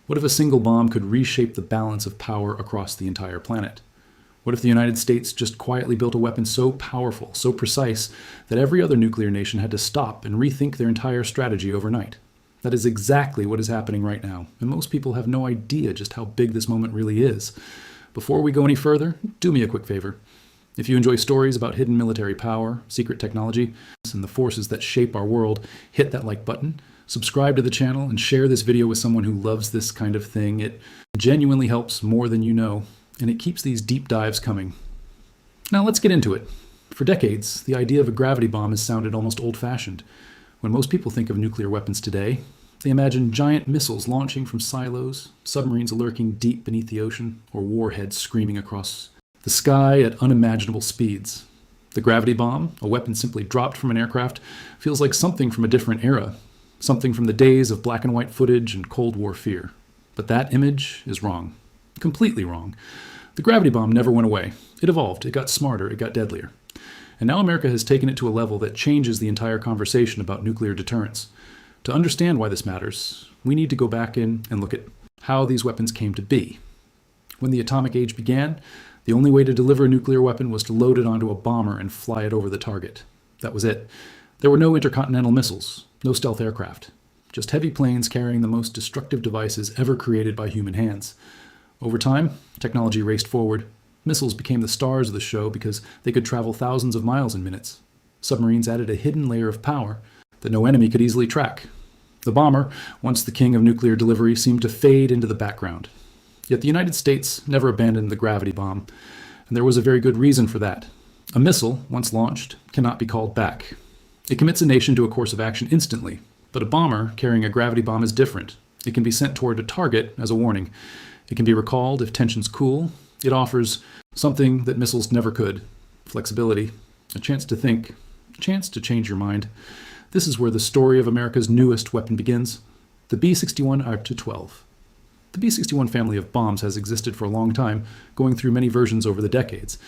What if a single bomb could reshape the balance of power across the entire planet? What if the United States just quietly built a weapon so powerful, so precise, that every other nuclear nation had to stop and rethink their entire strategy overnight? That is exactly what is happening right now, and most people have no idea just how big this moment really is. Before we go any further, do me a quick favor. If you enjoy stories about hidden military power, secret technology, and the forces that shape our world, hit that like button, subscribe to the channel, and share this video with someone who loves this kind of thing. It genuinely helps more than you know, and it keeps these deep dives coming. Now let's get into it. For decades, the idea of a gravity bomb has sounded almost old-fashioned. When most people think of nuclear weapons today, they imagine giant missiles launching from silos, submarines lurking deep beneath the ocean, or warheads screaming across the sky at unimaginable speeds. The gravity bomb, a weapon simply dropped from an aircraft, feels like something from a different era, something from the days of black and white footage and Cold War fear. But that image is wrong. Completely wrong. The gravity bomb never went away. It evolved, it got smarter, it got deadlier. And now America has taken it to a level that changes the entire conversation about nuclear deterrence. To understand why this matters, we need to go back in and look at how these weapons came to be. When the atomic age began, the only way to deliver a nuclear weapon was to load it onto a bomber and fly it over the target. That was it. There were no intercontinental missiles, no stealth aircraft, just heavy planes carrying the most destructive devices ever created by human hands. Over time, technology raced forward. Missiles became the stars of the show because they could travel thousands of miles in minutes. Submarines added a hidden layer of power that no enemy could easily track. The bomber, once the king of nuclear delivery, seemed to fade into the background. Yet the United States never abandoned the gravity bomb, and there was a very good reason for that. A missile, once launched, cannot be called back. It commits a nation to a course of action instantly, but a bomber carrying a gravity bomb is different. It can be sent toward a target as a warning. It can be recalled if tensions cool. It offers something that missiles never could: flexibility, a chance to think, a chance to change your mind. This is where the story of America's newest weapon begins: the B61-12. The B61 family of bombs has existed for a long time, going through many versions over the decades.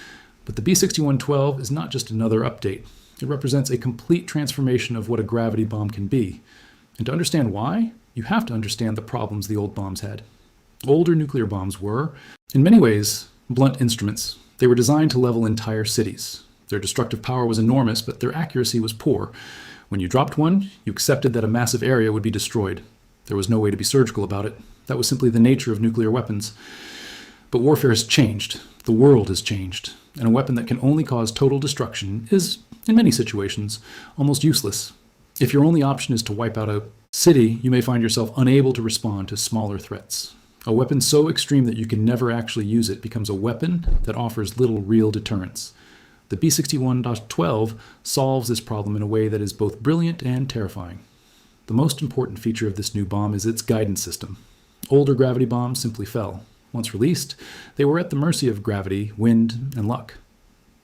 But the B61-12 is not just another update. It represents a complete transformation of what a gravity bomb can be. And to understand why, you have to understand the problems the old bombs had. Older nuclear bombs were, in many ways, blunt instruments. They were designed to level entire cities. Their destructive power was enormous, but their accuracy was poor. When you dropped one, you accepted that a massive area would be destroyed. There was no way to be surgical about it. That was simply the nature of nuclear weapons. But warfare has changed. The world has changed. And a weapon that can only cause total destruction is, in many situations, almost useless. If your only option is to wipe out a city, you may find yourself unable to respond to smaller threats. A weapon so extreme that you can never actually use it becomes a weapon that offers little real deterrence. The B61-12 solves this problem in a way that is both brilliant and terrifying. The most important feature of this new bomb is its guidance system. Older gravity bombs simply fell. Once released, they were at the mercy of gravity, wind, and luck.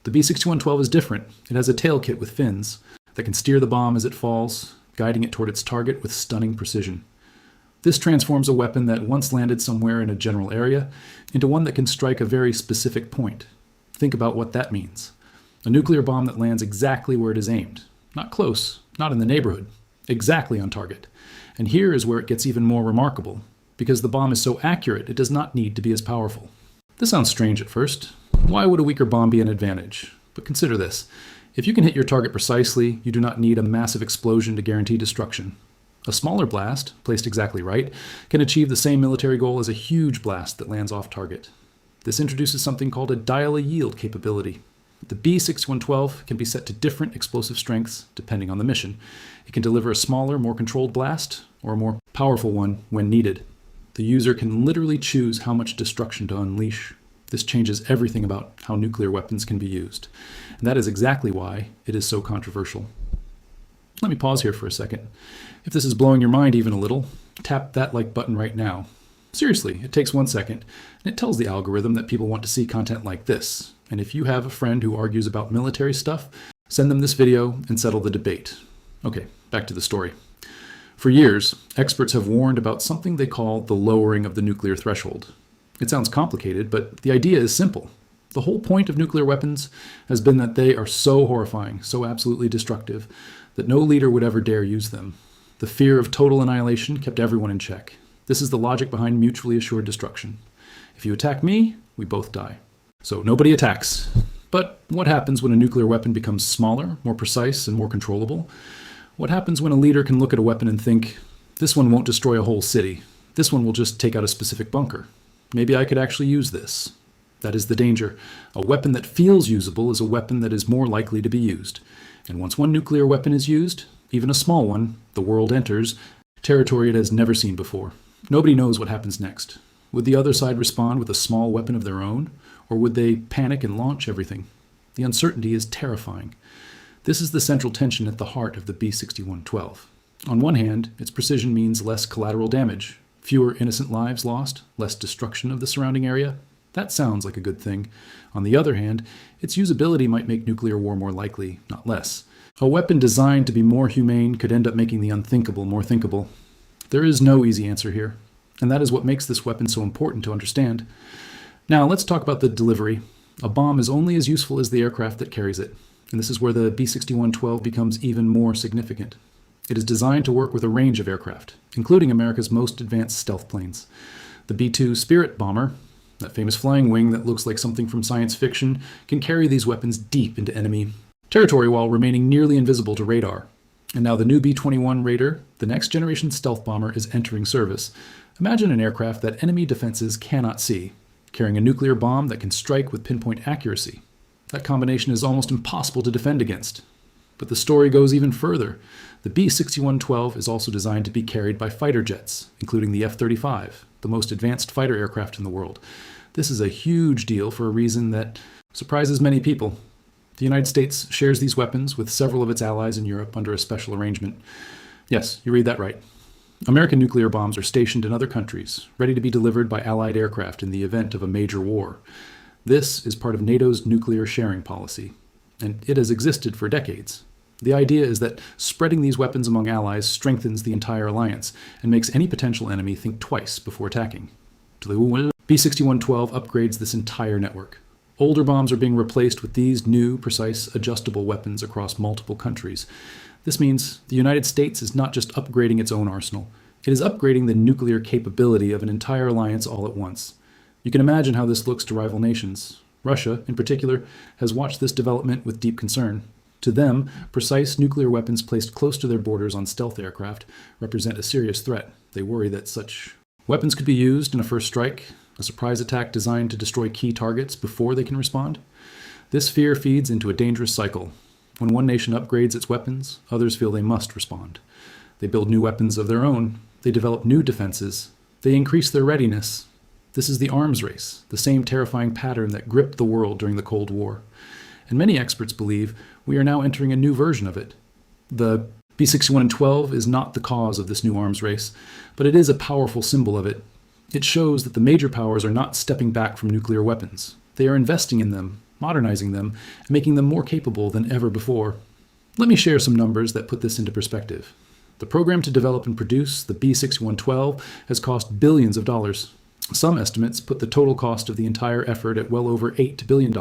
The B61-12 is different. It has a tail kit with fins that can steer the bomb as it falls, guiding it toward its target with stunning precision. This transforms a weapon that once landed somewhere in a general area into one that can strike a very specific point. Think about what that means. A nuclear bomb that lands exactly where it is aimed. Not close, not in the neighborhood, exactly on target. And here is where it gets even more remarkable. Because the bomb is so accurate, it does not need to be as powerful. This sounds strange at first. Why would a weaker bomb be an advantage? But consider this. If you can hit your target precisely, you do not need a massive explosion to guarantee destruction. A smaller blast, placed exactly right, can achieve the same military goal as a huge blast that lands off target. This introduces something called a dial-a-yield capability. The B61-12 can be set to different explosive strengths depending on the mission. It can deliver a smaller, more controlled blast, or a more powerful one when needed. The user can literally choose how much destruction to unleash. This changes everything about how nuclear weapons can be used. And that is exactly why it is so controversial. Let me pause here for a second. If this is blowing your mind even a little, tap that like button right now. Seriously, it takes 1 second, and it tells the algorithm that people want to see content like this. And if you have a friend who argues about military stuff, send them this video and settle the debate. Okay, back to the story. For years, experts have warned about something they call the lowering of the nuclear threshold. It sounds complicated, but the idea is simple. The whole point of nuclear weapons has been that they are so horrifying, so absolutely destructive, that no leader would ever dare use them. The fear of total annihilation kept everyone in check. This is the logic behind mutually assured destruction. If you attack me, we both die. So nobody attacks. But what happens when a nuclear weapon becomes smaller, more precise, and more controllable? What happens when a leader can look at a weapon and think, this one won't destroy a whole city. This one will just take out a specific bunker. Maybe I could actually use this. That is the danger. A weapon that feels usable is a weapon that is more likely to be used. And once one nuclear weapon is used, even a small one, the world enters territory it has never seen before. Nobody knows what happens next. Would the other side respond with a small weapon of their own? Or would they panic and launch everything? The uncertainty is terrifying. This is the central tension at the heart of the B61-12. On one hand, its precision means less collateral damage, fewer innocent lives lost, less destruction of the surrounding area. That sounds like a good thing. On the other hand, its usability might make nuclear war more likely, not less. A weapon designed to be more humane could end up making the unthinkable more thinkable. There is no easy answer here, and that is what makes this weapon so important to understand. Now, let's talk about the delivery. A bomb is only as useful as the aircraft that carries it, and this is where the B61-12 becomes even more significant. It is designed to work with a range of aircraft, including America's most advanced stealth planes. The B-2 Spirit bomber, that famous flying wing that looks like something from science fiction, can carry these weapons deep into enemy territory while remaining nearly invisible to radar. And now the new B-21 Raider, the next generation stealth bomber, is entering service. Imagine an aircraft that enemy defenses cannot see, carrying a nuclear bomb that can strike with pinpoint accuracy. That combination is almost impossible to defend against. But the story goes even further. The B-61-12 is also designed to be carried by fighter jets, including the F-35, the most advanced fighter aircraft in the world. This is a huge deal for a reason that surprises many people. The United States shares these weapons with several of its allies in Europe under a special arrangement. Yes, you read that right. American nuclear bombs are stationed in other countries, ready to be delivered by Allied aircraft in the event of a major war. This is part of NATO's nuclear sharing policy, and it has existed for decades. The idea is that spreading these weapons among allies strengthens the entire alliance and makes any potential enemy think twice before attacking. The B-61-12 upgrades this entire network. Older bombs are being replaced with these new, precise, adjustable weapons across multiple countries. This means the United States is not just upgrading its own arsenal, it is upgrading the nuclear capability of an entire alliance all at once. You can imagine how this looks to rival nations. Russia, in particular, has watched this development with deep concern. To them, precise nuclear weapons placed close to their borders on stealth aircraft represent a serious threat. They worry that such weapons could be used in a first strike, a surprise attack designed to destroy key targets before they can respond. This fear feeds into a dangerous cycle. When one nation upgrades its weapons, others feel they must respond. They build new weapons of their own. They develop new defenses. They increase their readiness. This is the arms race, the same terrifying pattern that gripped the world during the Cold War. And many experts believe we are now entering a new version of it. The B-61-12 is not the cause of this new arms race, but it is a powerful symbol of it. It shows that the major powers are not stepping back from nuclear weapons. They are investing in them, modernizing them, and making them more capable than ever before. Let me share some numbers that put this into perspective. The program to develop and produce the B-61-12 has cost billions of dollars. Some estimates put the total cost of the entire effort at well over $8 billion.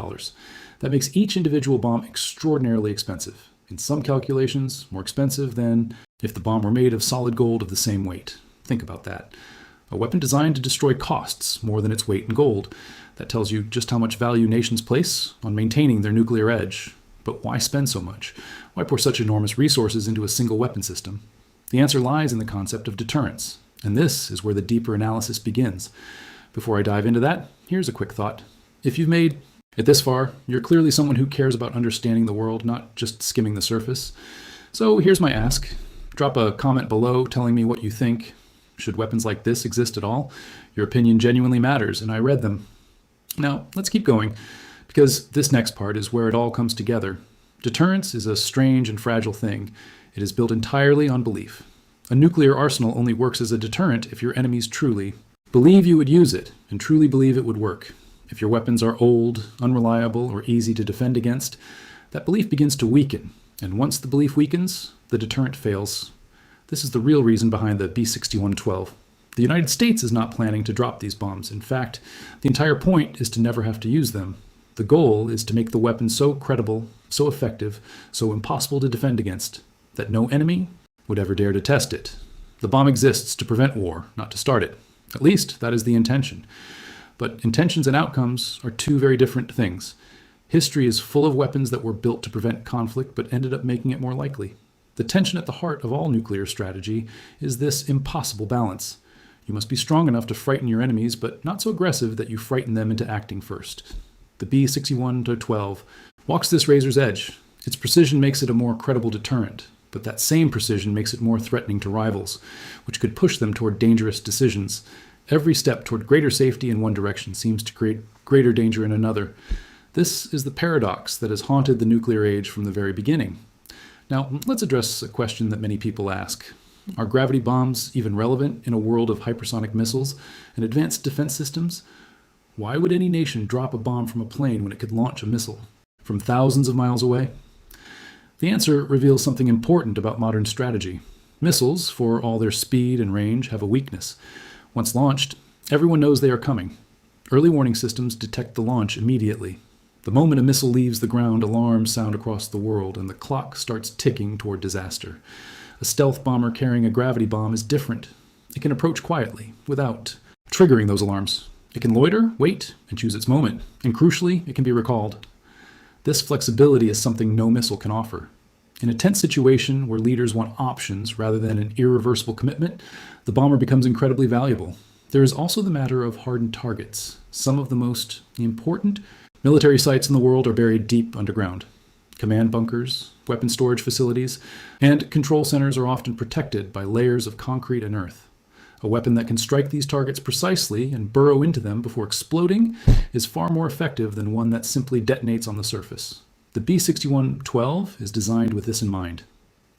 That makes each individual bomb extraordinarily expensive. In some calculations, more expensive than if the bomb were made of solid gold of the same weight. Think about that. A weapon designed to destroy costs more than its weight in gold. That tells you just how much value nations place on maintaining their nuclear edge. But why spend so much? Why pour such enormous resources into a single weapon system? The answer lies in the concept of deterrence. And this is where the deeper analysis begins. Before I dive into that, here's a quick thought. If you've made it this far, you're clearly someone who cares about understanding the world, not just skimming the surface. So here's my ask. Drop a comment below telling me what you think. Should weapons like this exist at all? Your opinion genuinely matters, and I read them. Now, let's keep going, because this next part is where it all comes together. Deterrence is a strange and fragile thing. It is built entirely on belief. A nuclear arsenal only works as a deterrent if your enemies truly believe you would use it, and truly believe it would work. If your weapons are old, unreliable, or easy to defend against, that belief begins to weaken, and once the belief weakens, the deterrent fails. This is the real reason behind the B-61-12. The United States is not planning to drop these bombs. In fact, the entire point is to never have to use them. The goal is to make the weapon so credible, so effective, so impossible to defend against, that no enemy would ever dare to test it. The bomb exists to prevent war, not to start it. At least, that is the intention. But intentions and outcomes are two very different things. History is full of weapons that were built to prevent conflict but ended up making it more likely. The tension at the heart of all nuclear strategy is this impossible balance. You must be strong enough to frighten your enemies, but not so aggressive that you frighten them into acting first. The B61-12 walks this razor's edge. Its precision makes it a more credible deterrent, but that same precision makes it more threatening to rivals, which could push them toward dangerous decisions. Every step toward greater safety in one direction seems to create greater danger in another. This is the paradox that has haunted the nuclear age from the very beginning. Now, let's address a question that many people ask. Are gravity bombs even relevant in a world of hypersonic missiles and advanced defense systems? Why would any nation drop a bomb from a plane when it could launch a missile from thousands of miles away? The answer reveals something important about modern strategy. Missiles, for all their speed and range, have a weakness. Once launched, everyone knows they are coming. Early warning systems detect the launch immediately. The moment a missile leaves the ground, alarms sound across the world, and the clock starts ticking toward disaster. A stealth bomber carrying a gravity bomb is different. It can approach quietly, without triggering those alarms. It can loiter, wait, and choose its moment. And crucially, it can be recalled. This flexibility is something no missile can offer. In a tense situation where leaders want options rather than an irreversible commitment, the bomber becomes incredibly valuable. There is also the matter of hardened targets. Some of the most important military sites in the world are buried deep underground. Command bunkers, weapon storage facilities, and control centers are often protected by layers of concrete and earth. A weapon that can strike these targets precisely and burrow into them before exploding is far more effective than one that simply detonates on the surface. The B61-12 is designed with this in mind.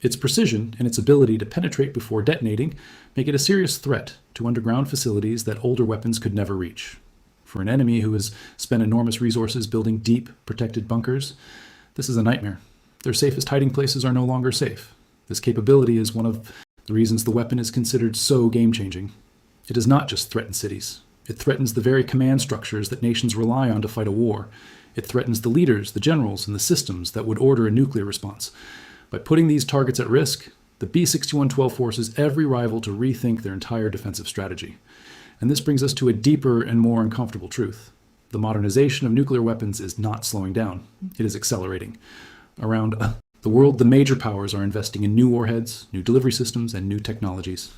Its precision and its ability to penetrate before detonating make it a serious threat to underground facilities that older weapons could never reach. For an enemy who has spent enormous resources building deep, protected bunkers, this is a nightmare. Their safest hiding places are no longer safe. This capability is one of the reasons the weapon is considered so game-changing. It does not just threaten cities. It threatens the very command structures that nations rely on to fight a war. It threatens the leaders, the generals, and the systems that would order a nuclear response. By putting these targets at risk, the B61-12 forces every rival to rethink their entire defensive strategy. And this brings us to a deeper and more uncomfortable truth. The modernization of nuclear weapons is not slowing down. It is accelerating. Around the world, the major powers are investing in new warheads, new delivery systems, and new technologies.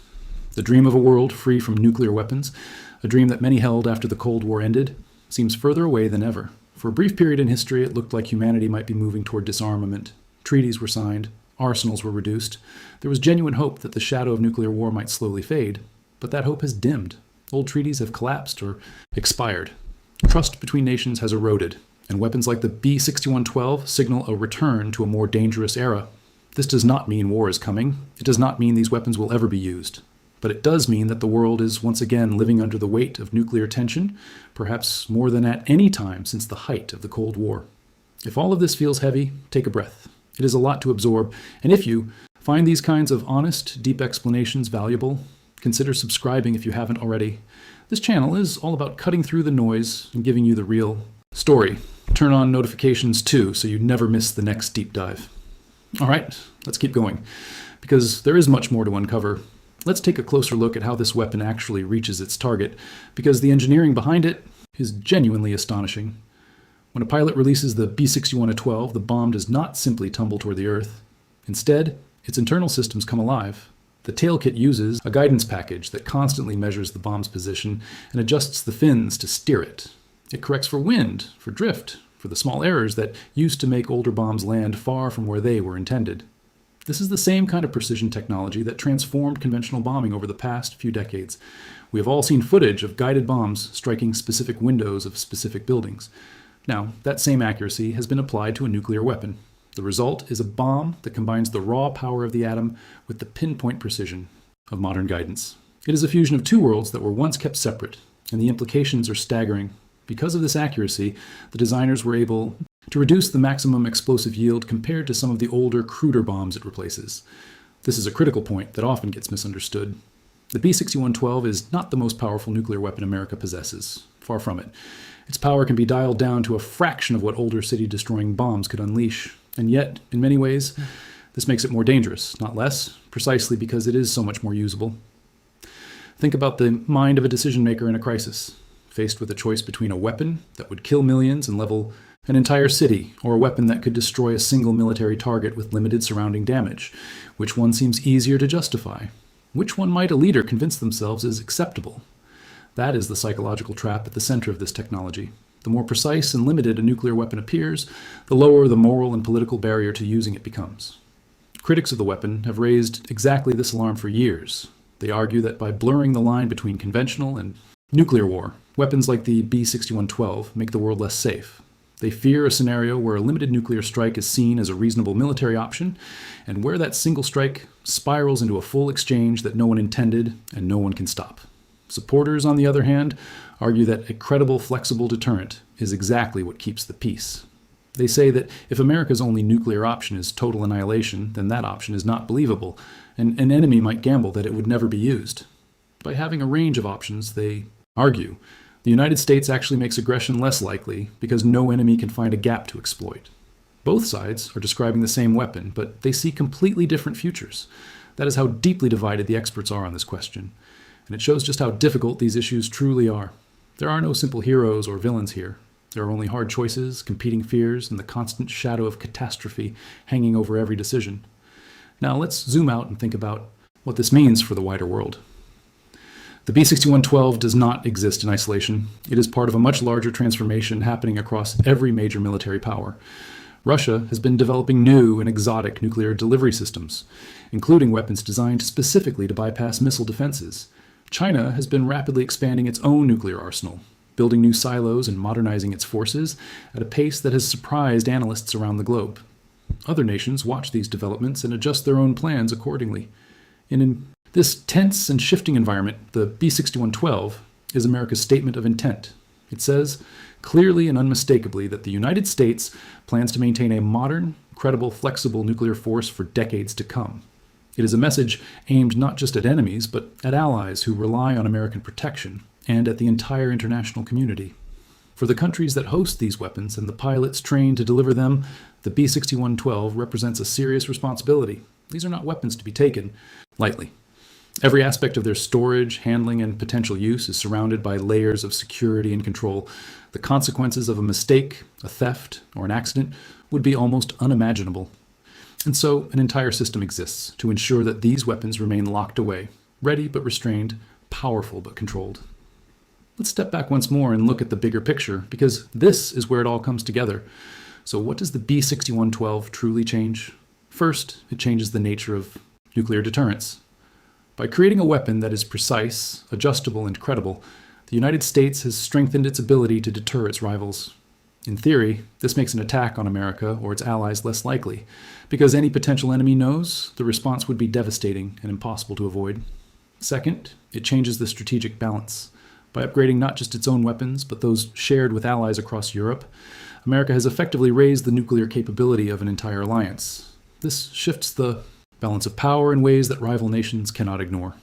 The dream of a world free from nuclear weapons, a dream that many held after the Cold War ended, seems further away than ever. For a brief period in history, it looked like humanity might be moving toward disarmament. Treaties were signed, arsenals were reduced. There was genuine hope that the shadow of nuclear war might slowly fade, but that hope has dimmed. Old treaties have collapsed or expired. Trust between nations has eroded, and weapons like the B61-12 signal a return to a more dangerous era. This does not mean war is coming. It does not mean these weapons will ever be used. But it does mean that the world is once again living under the weight of nuclear tension, perhaps more than at any time since the height of the Cold War. If all of this feels heavy, take a breath. It is a lot to absorb, and if you find these kinds of honest, deep explanations valuable, consider subscribing if you haven't already. This channel is all about cutting through the noise and giving you the real story. Turn on notifications too, so you never miss the next deep dive. All right, let's keep going, because there is much more to uncover. Let's take a closer look at how this weapon actually reaches its target, because the engineering behind it is genuinely astonishing. When a pilot releases the B61-12, the bomb does not simply tumble toward the Earth. Instead, its internal systems come alive. The tail kit uses a guidance package that constantly measures the bomb's position and adjusts the fins to steer it. It corrects for wind, for drift, for the small errors that used to make older bombs land far from where they were intended. This is the same kind of precision technology that transformed conventional bombing over the past few decades. We have all seen footage of guided bombs striking specific windows of specific buildings. Now, that same accuracy has been applied to a nuclear weapon. The result is a bomb that combines the raw power of the atom with the pinpoint precision of modern guidance. It is a fusion of two worlds that were once kept separate, and the implications are staggering. Because of this accuracy, the designers were able to reduce the maximum explosive yield compared to some of the older, cruder bombs it replaces. This is a critical point that often gets misunderstood. The B61-12 is not the most powerful nuclear weapon America possesses. Far from it. Its power can be dialed down to a fraction of what older city-destroying bombs could unleash. And yet, in many ways, the This makes it more dangerous, not less, precisely because it is so much more usable. Think about the mind of a decision maker in a crisis, faced with a choice between a weapon that would kill millions and level an entire city, or a weapon that could destroy a single military target with limited surrounding damage. Which one seems easier to justify? Which one might a leader convince themselves is acceptable? That is the psychological trap at the center of this technology. The more precise and limited a nuclear weapon appears, the lower the moral and political barrier to using it becomes. Critics of the weapon have raised exactly this alarm for years. They argue that by blurring the line between conventional and nuclear war, weapons like the B61-12 make the world less safe. They fear a scenario where a limited nuclear strike is seen as a reasonable military option, and where that single strike spirals into a full exchange that no one intended and no one can stop. Supporters, on the other hand, argue that a credible, flexible deterrent is exactly what keeps the peace. They say that if America's only nuclear option is total annihilation, then that option is not believable, and an enemy might gamble that it would never be used. By having a range of options, they argue, the United States actually makes aggression less likely because no enemy can find a gap to exploit. Both sides are describing the same weapon, but they see completely different futures. That is how deeply divided the experts are on this question, and it shows just how difficult these issues truly are. There are no simple heroes or villains here. There are only hard choices, competing fears, and the constant shadow of catastrophe hanging over every decision. Now let's zoom out and think about what this means for the wider world. The B61-12 does not exist in isolation. It is part of a much larger transformation happening across every major military power. Russia has been developing new and exotic nuclear delivery systems, including weapons designed specifically to bypass missile defenses. China has been rapidly expanding its own nuclear arsenal, building new silos and modernizing its forces at a pace that has surprised analysts around the globe. Other nations watch these developments and adjust their own plans accordingly. In this tense and shifting environment, the B61-12 is America's statement of intent. It says clearly and unmistakably that the United States plans to maintain a modern, credible, flexible nuclear force for decades to come. It is a message aimed not just at enemies, but at allies who rely on American protection, and at the entire international community. For the countries that host these weapons and the pilots trained to deliver them, the B61-12 represents a serious responsibility. These are not weapons to be taken lightly. Every aspect of their storage, handling, and potential use is surrounded by layers of security and control. The consequences of a mistake, a theft, or an accident would be almost unimaginable. And so an entire system exists to ensure that these weapons remain locked away, ready but restrained, powerful but controlled. Let's step back once more and look at the bigger picture, because this is where it all comes together. So what does the B61-12 truly change? First, it changes the nature of nuclear deterrence. By creating a weapon that is precise, adjustable, and credible, the United States has strengthened its ability to deter its rivals. In theory, this makes an attack on America or its allies less likely, because any potential enemy knows the response would be devastating and impossible to avoid. Second, it changes the strategic balance. By upgrading not just its own weapons, but those shared with allies across Europe, America has effectively raised the nuclear capability of an entire alliance. This shifts the balance of power in ways that rival nations cannot ignore.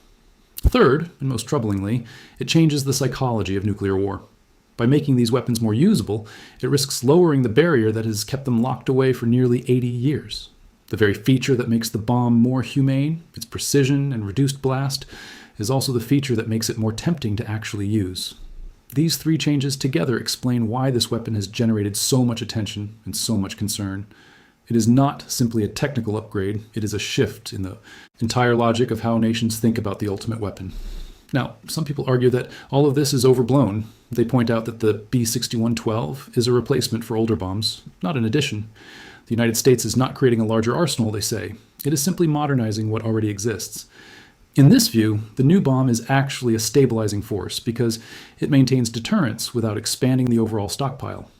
Third, and most troublingly, it changes the psychology of nuclear war. By making these weapons more usable, it risks lowering the barrier that has kept them locked away for nearly 80 years. The very feature that makes the bomb more humane, its precision and reduced blast, is also the feature that makes it more tempting to actually use. These three changes together explain why this weapon has generated so much attention and so much concern. It is not simply a technical upgrade, it is a shift in the entire logic of how nations think about the ultimate weapon. Now, some people argue that all of this is overblown. They point out that the B61-12 is a replacement for older bombs, not an addition. The United States is not creating a larger arsenal, they say. It is simply modernizing what already exists. In this view, the new bomb is actually a stabilizing force because it maintains deterrence without expanding the overall stockpile.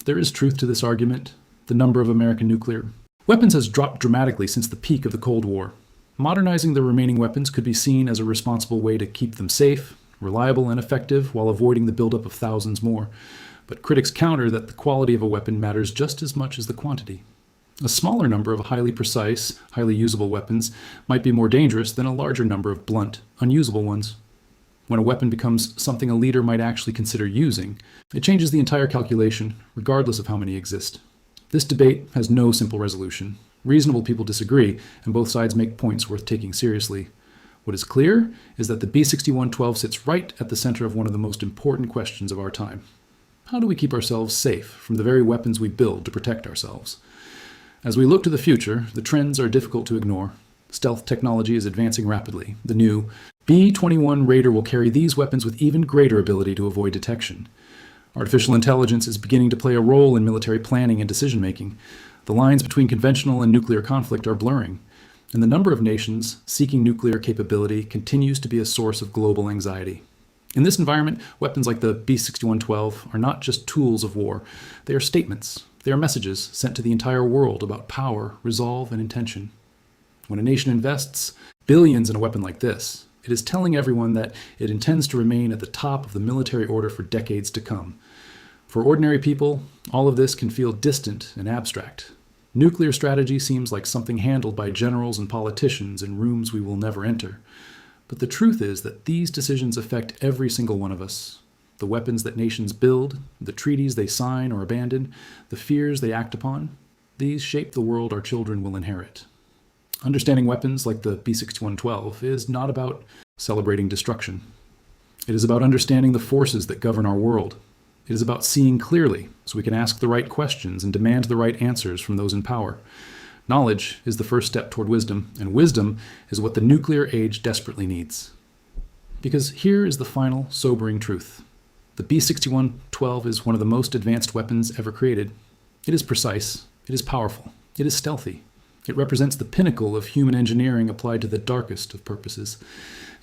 There is truth to this argument. The number of American nuclear weapons has dropped dramatically since the peak of the Cold War. Modernizing the remaining weapons could be seen as a responsible way to keep them safe, reliable, and effective while avoiding the buildup of thousands more. But critics counter that the quality of a weapon matters just as much as the quantity. A smaller number of highly precise, highly usable weapons might be more dangerous than a larger number of blunt, unusable ones. When a weapon becomes something a leader might actually consider using, it changes the entire calculation, regardless of how many exist. This debate has no simple resolution. Reasonable people disagree, and both sides make points worth taking seriously. What is clear is that the B61-12 sits right at the center of one of the most important questions of our time. How do we keep ourselves safe from the very weapons we build to protect ourselves? As we look to the future, the trends are difficult to ignore. Stealth technology is advancing rapidly. The new B-21 Raider will carry these weapons with even greater ability to avoid detection. Artificial intelligence is beginning to play a role in military planning and decision-making. The lines between conventional and nuclear conflict are blurring, and the number of nations seeking nuclear capability continues to be a source of global anxiety. In this environment, weapons like the B61-12 are not just tools of war. They are statements. They are messages sent to the entire world about power, resolve, and intention. When a nation invests billions in a weapon like this, it is telling everyone that it intends to remain at the top of the military order for decades to come. For ordinary people, all of this can feel distant and abstract. Nuclear strategy seems like something handled by generals and politicians in rooms we will never enter. But the truth is that these decisions affect every single one of us. The weapons that nations build, the treaties they sign or abandon, the fears they act upon, these shape the world our children will inherit. Understanding weapons like the B61-12 is not about celebrating destruction. It is about understanding the forces that govern our world. It is about seeing clearly so we can ask the right questions and demand the right answers from those in power. Knowledge is the first step toward wisdom, and wisdom is what the nuclear age desperately needs. Because here is the final, sobering truth. The B61-12 is one of the most advanced weapons ever created. It is precise, it is powerful, it is stealthy. It represents the pinnacle of human engineering applied to the darkest of purposes.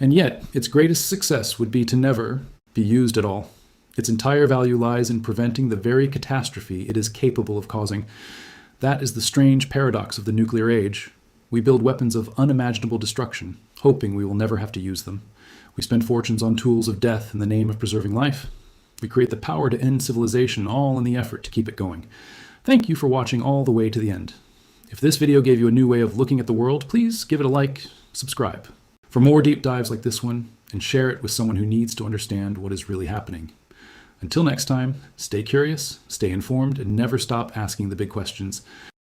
And yet, its greatest success would be to never be used at all. Its entire value lies in preventing the very catastrophe it is capable of causing. That is the strange paradox of the nuclear age. We build weapons of unimaginable destruction, hoping we will never have to use them. We spend fortunes on tools of death in the name of preserving life. We create the power to end civilization, all in the effort to keep it going. Thank you for watching all the way to the end. If this video gave you a new way of looking at the world, please give it a like, subscribe for more deep dives like this one, and share it with someone who needs to understand what is really happening. Until next time, stay curious, stay informed, and never stop asking the big questions.